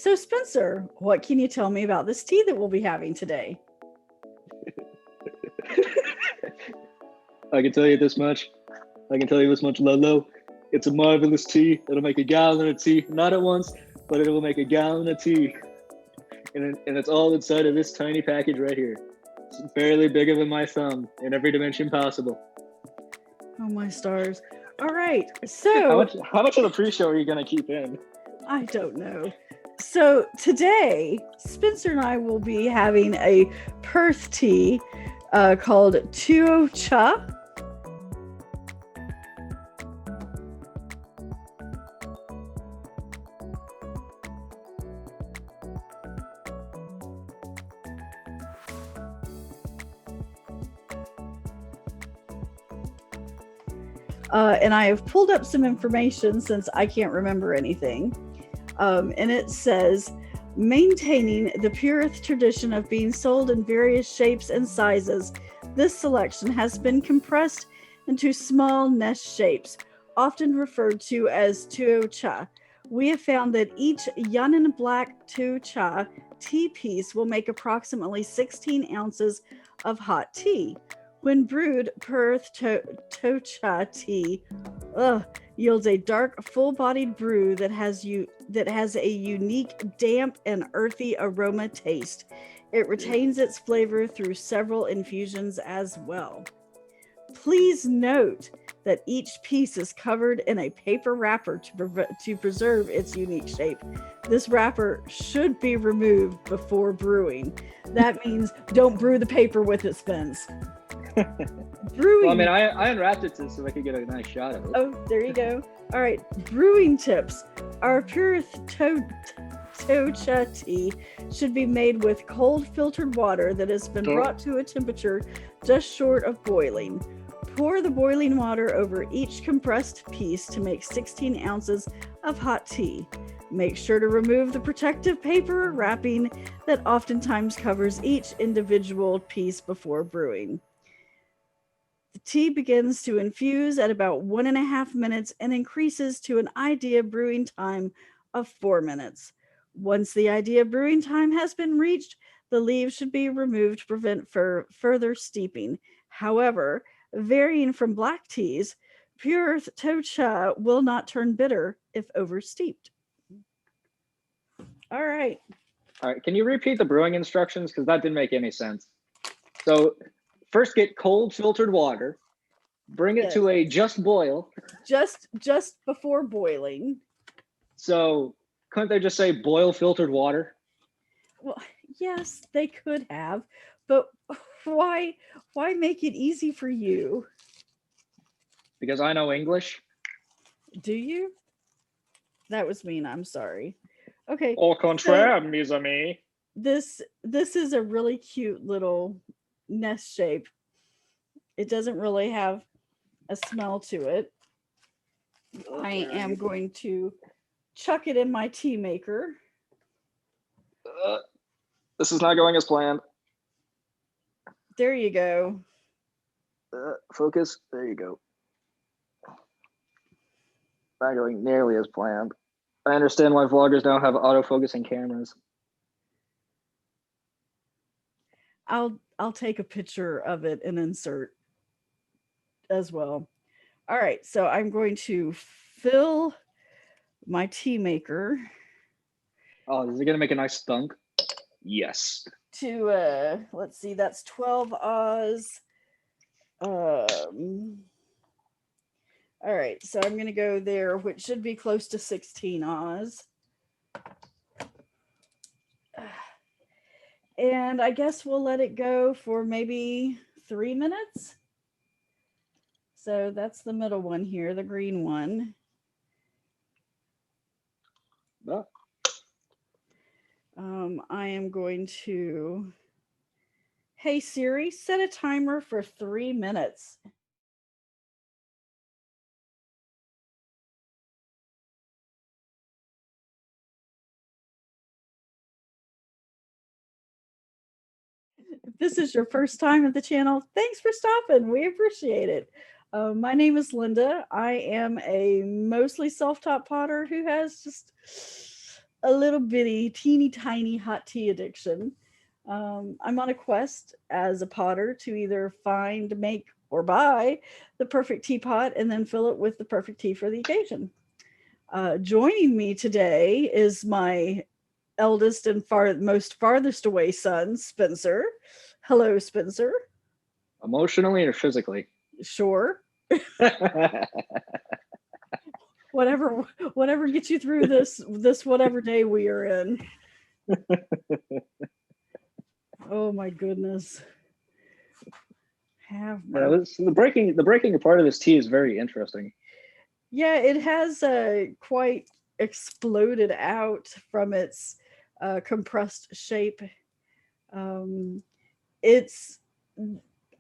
So Spencer, what can you tell me about this tea that we'll be having today? I can tell you this much. Lolo. It's a marvelous tea. It'll make a gallon of tea, not at once, but it will make a gallon of tea. And it's all inside of this tiny package right here. It's barely bigger than my thumb in every dimension possible. Oh my stars. All right. How So much of the pre-show are you gonna keep in? I don't know. So today, Spencer and I will be having a Perth tea called Tuo Cha. And I have pulled up some information since I can't remember anything. And it says, maintaining the purest tradition of being sold in various shapes and sizes, this selection has been compressed into small nest shapes, often referred to as Tuo Cha. We have found that each Yannan Black Tuo Cha tea piece will make approximately 16 ounces of hot tea. When brewed, Perth Tuo Cha tea yields a dark, full-bodied brew that has a unique, damp and earthy aroma taste. It retains its flavor through several infusions as well. Please note that each piece is covered in a paper wrapper to preserve its unique shape. This wrapper should be removed before brewing. That means don't brew the paper with it, Spence. Brewing. Well, I mean, I unwrapped it so I could get a nice shot of it. Oh, there you go. All right, brewing tips. Our pure Tuo Cha tea should be made with cold filtered water that has been brought to a temperature just short of boiling. Pour the boiling water over each compressed piece to make 16 ounces of hot tea. Make sure to remove the protective paper wrapping that oftentimes covers each individual piece before brewing. The tea begins to infuse at about 1.5 minutes and increases to an ideal brewing time of 4 minutes. Once the ideal brewing time has been reached, the leaves should be removed to prevent further steeping. However, varying from black teas, pure Tuo Cha will not turn bitter if oversteeped. All right. Can you repeat the brewing instructions? Because that didn't make any sense. So first get cold filtered water, bring it to a just boil. Just before boiling. So couldn't they just say boil filtered water? Well, yes, they could have, but why make it easy for you? Because I know English. Do you? That was mean. I'm sorry. Okay. Au contraire, mes amis. This is a really cute little nest shape. It doesn't really have a smell to it. I am going to chuck it in my tea maker. This is not going as planned. There you go. Focus. There you go. Not going nearly as planned. I understand why vloggers now have autofocusing cameras. I'll take a picture of it and insert as well. All right, so I'm going to fill my tea maker. Oh, is it gonna make a nice thunk? Yes. To let's see, that's 12 Oz. All right, so I'm gonna go there, which should be close to 16 Oz. And I guess we'll let it go for maybe 3 minutes. So that's the middle one here, the green one. Oh. I am going to, hey Siri, set a timer for 3 minutes. If this is your first time at the channel, thanks for stopping. We appreciate it. My name is Linda. I am a mostly self-taught potter who has just a little bitty, teeny tiny hot tea addiction. I'm on a quest as a potter to either find, make, or buy the perfect teapot and then fill it with the perfect tea for the occasion. Joining me today is my eldest and most farthest away son, Spencer. Hello, Spencer. Emotionally or physically? Sure. Whatever gets you through this whatever day we are in. Oh my goodness. Have the breaking apart of this tea is very interesting. Yeah, it has quite exploded out from its compressed shape. It's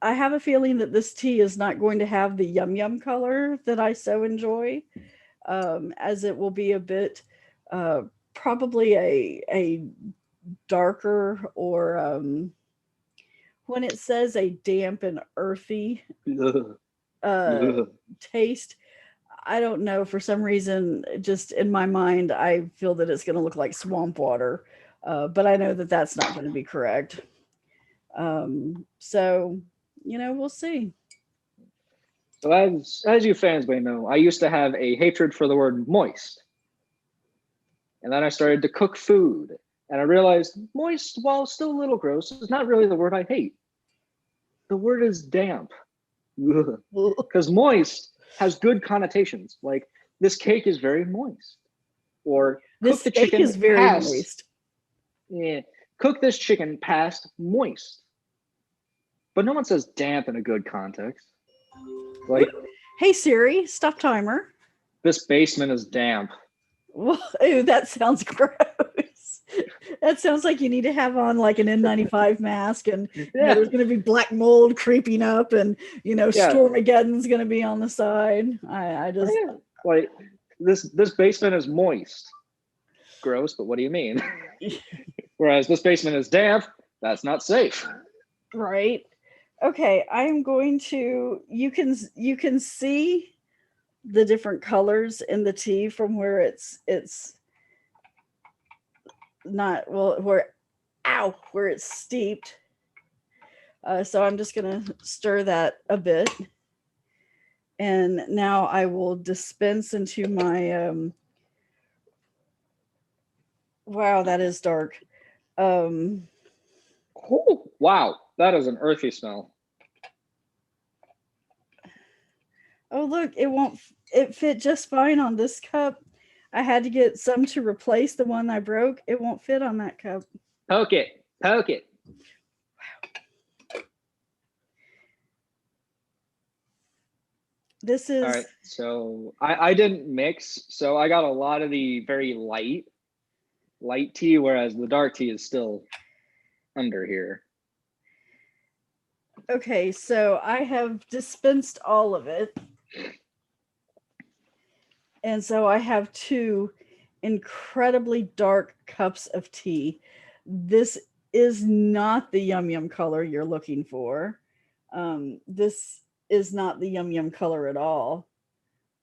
I have a feeling that this tea is not going to have the yum yum color that I so enjoy, as it will be a bit uh, probably a darker, or when it says a damp and earthy taste. I don't know, for some reason, just in my mind, I feel that it's going to look like swamp water, but I know that that's not going to be correct. So, we'll see. So as you fans may know, I used to have a hatred for the word moist. And then I started to cook food. And I realized moist, while still a little gross, is not really the word I hate. The word is damp. Because moist has good connotations. Like, this cake is very moist. Or This cook the steak chicken is very past. moist. Yeah, cook this chicken past moist. But no one says damp in a good context. Like, hey Siri, stop timer. this basement is damp. Ew, that sounds gross. That sounds like you need to have on like an N95 mask, and there's going to be black mold creeping up, and Stormageddon's going to be on the side. I just like this basement is moist. Gross, but what do you mean? Whereas this basement is damp, that's not safe. Right. Okay, I'm going to you can see the different colors in the tea from where it's not, well, where it's steeped. So I'm just gonna stir that a bit, and now I will dispense into my wow, that is dark. Oh, wow, that is an earthy smell. Oh look, it fit just fine on this cup. I had to get some to replace the one I broke. It won't fit on that cup. Poke it. Wow. This is all right. So I didn't mix, so I got a lot of the very light tea, whereas the dark tea is still under here. Okay, so I have dispensed all of it. And so I have two incredibly dark cups of tea. This is not the yum yum color you're looking for. This is not the yum yum color at all.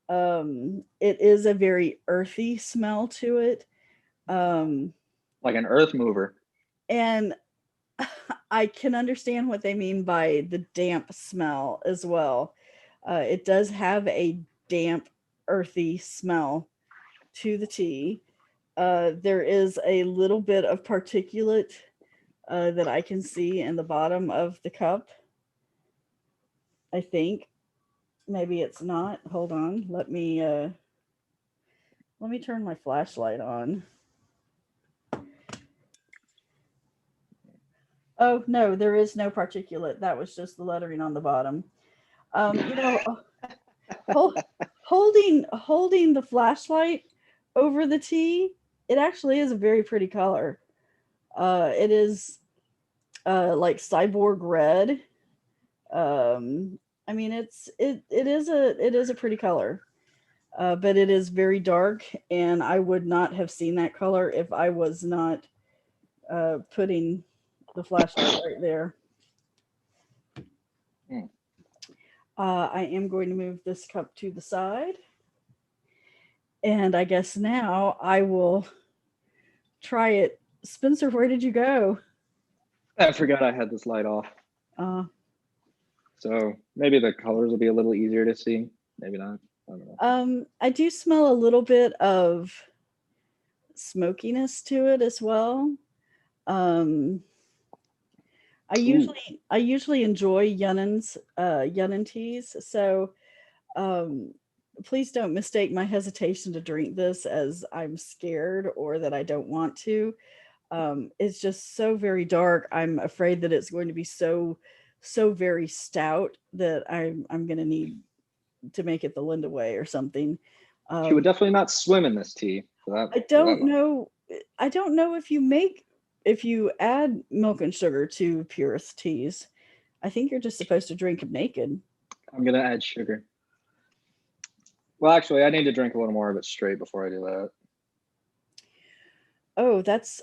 It is a very earthy smell to it. Like an earth mover. And I can understand what they mean by the damp smell as well. It does have a damp, earthy smell to the tea. There is a little bit of particulate that I can see in the bottom of the cup. I think maybe it's not. Hold on. Let me turn my flashlight on. Oh no, there is no particulate. That was just the lettering on the bottom. Holding the flashlight over the tea, it actually is a very pretty color. It is like cyborg red. I mean, it is a pretty color, but it is very dark, and I would not have seen that color if I was not putting the flashlight right there. I am going to move this cup to the side, and I guess now I will try it. Spencer, where did you go? I forgot I had this light off. So maybe the colors will be a little easier to see. Maybe not. I don't know. I do smell a little bit of smokiness to it as well. I usually enjoy Yunnan teas, so please don't mistake my hesitation to drink this as I'm scared or that I don't want to. It's just so very dark. I'm afraid that it's going to be so very stout that I'm going to need to make it the Linda way or something. She would definitely not swim in this tea. I don't know. I don't know if you add milk and sugar to purist teas. I think you're just supposed to drink them naked. I'm gonna add sugar. Well, actually, I need to drink a little more of it straight before I do that. Oh, that's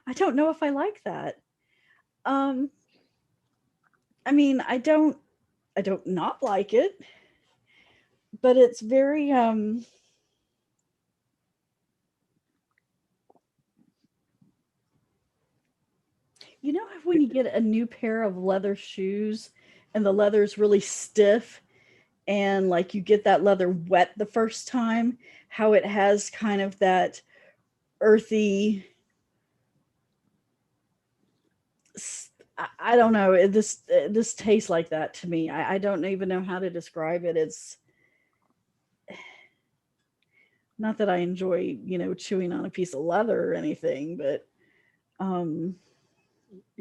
I don't know if I like that. I mean, I don't not like it, but it's very you know when you get a new pair of leather shoes and the leather's really stiff and like you get that leather wet the first time, how it has kind of that earthy, I don't know, this tastes like that to me. I don't even know how to describe it. It's not that I enjoy, chewing on a piece of leather or anything, but you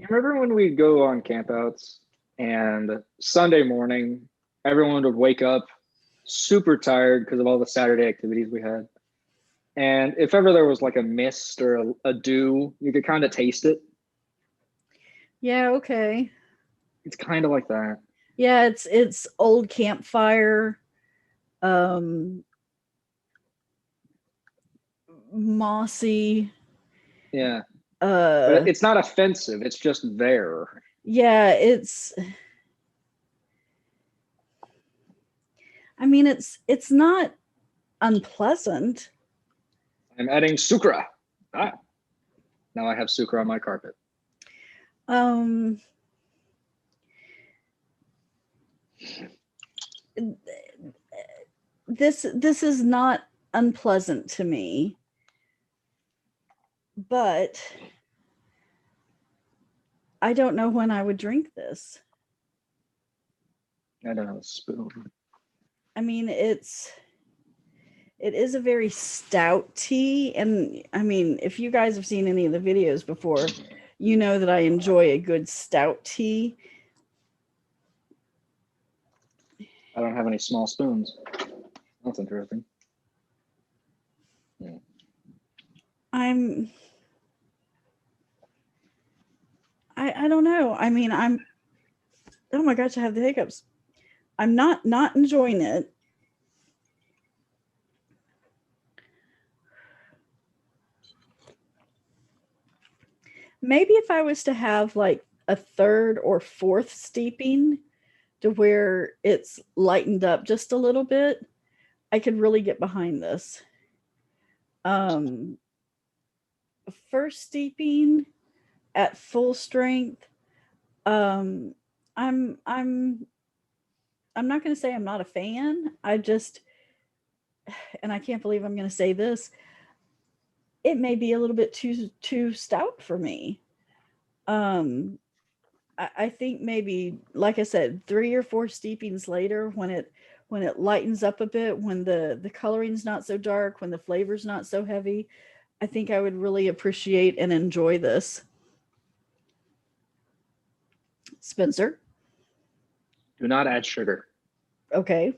remember when we'd go on campouts and Sunday morning everyone would wake up super tired because of all the Saturday activities we had, and if ever there was like a mist or a dew, you could kind of taste it. Yeah, okay. It's kind of like that. Yeah, it's old campfire, mossy. Yeah. But it's not offensive. It's just there. Yeah, I mean, it's not unpleasant. I'm adding sucra. Now I have sucra on my carpet. This is not unpleasant to me, but I don't know when I would drink this. I don't have a spoon. I mean, it is a very stout tea, and I mean, if you guys have seen any of the videos before, you know that I enjoy a good stout tea. I don't have any small spoons. That's interesting. Yeah. I don't know. I mean, oh my gosh, I have the hiccups. I'm not enjoying it. Maybe if I was to have like a third or fourth steeping to where it's lightened up just a little bit, I could really get behind this. First steeping at full strength, I'm not going to say I'm not a fan. And I can't believe I'm going to say this, it may be a little bit too stout for me. I think maybe, like I said, 3 or 4 steepings later, when it lightens up a bit, when the coloring's not so dark, when the flavor's not so heavy, I think I would really appreciate and enjoy this. Spencer? Do not add sugar. Okay.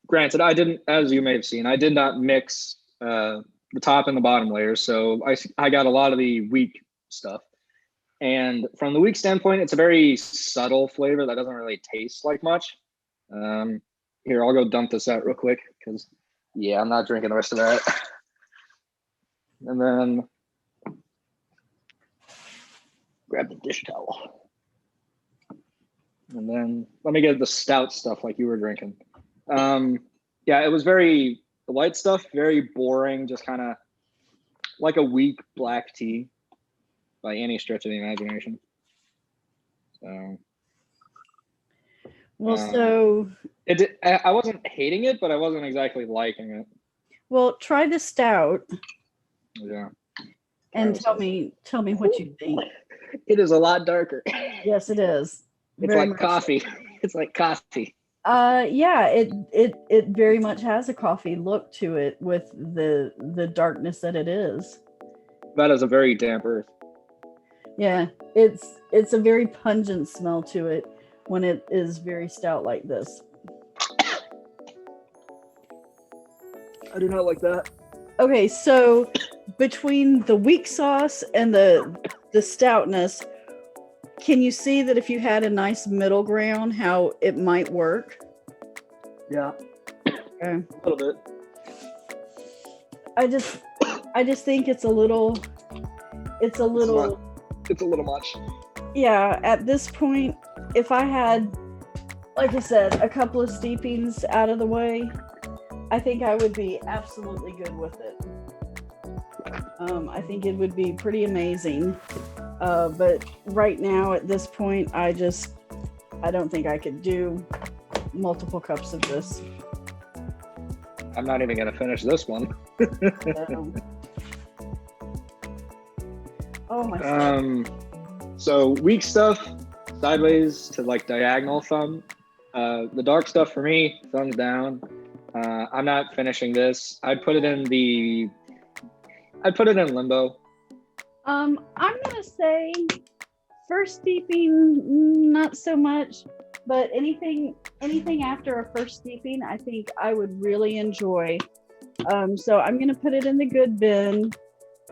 Granted, I didn't, as you may have seen, I did not mix the top and the bottom layers, so I got a lot of the weak stuff. And from the weak standpoint, it's a very subtle flavor that doesn't really taste like much. Here, I'll go dump this out real quick because, yeah, I'm not drinking the rest of that. And then grab the dish towel. And then let me get the stout stuff like you were drinking. Yeah, it was the white stuff, very boring, just kind of like a weak black tea by any stretch of the imagination. So, well, I wasn't hating it, but I wasn't exactly liking it. Well, try the stout. Yeah. And tell me what you think. It is a lot darker. Yes, it is. It's like coffee. It's like coffee. Yeah, it very much has a coffee look to it with the darkness that it is. That is a very damp earth. Yeah, it's a very pungent smell to it when it is very stout like this. I do not like that. Okay, so between the weak sauce and the stoutness, can you see that if you had a nice middle ground, how it might work? Yeah. Okay. A little bit. I just think it's a little It's a little much. Yeah, at this point, if I had, like I said, a couple of steepings out of the way, I think I would be absolutely good with it. I think it would be pretty amazing. But right now, at this point, I don't think I could do multiple cups of this. I'm not even going to finish this one. Oh my. So weak stuff, sideways to like diagonal thumb. The dark stuff for me, thumbs down. I'm not finishing this. I'd put it in limbo. I'm gonna say first steeping, not so much, but anything after a first steeping, I think I would really enjoy. So I'm gonna put it in the good bin,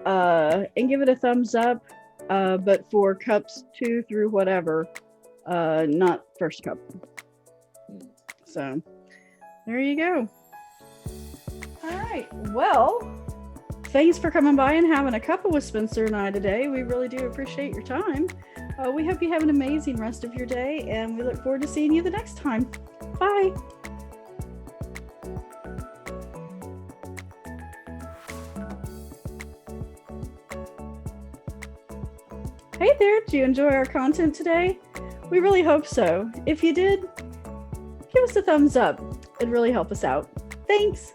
and give it a thumbs up. But for cups 2 through whatever, not first cup. So there you go. All right. Well, thanks for coming by and having a cuppa with Spencer and I today. We really do appreciate your time. We hope you have an amazing rest of your day, and we look forward to seeing you the next time. Bye. Hey there, did you enjoy our content today? We really hope so. If you did, give us a thumbs up. It'd really help us out. Thanks.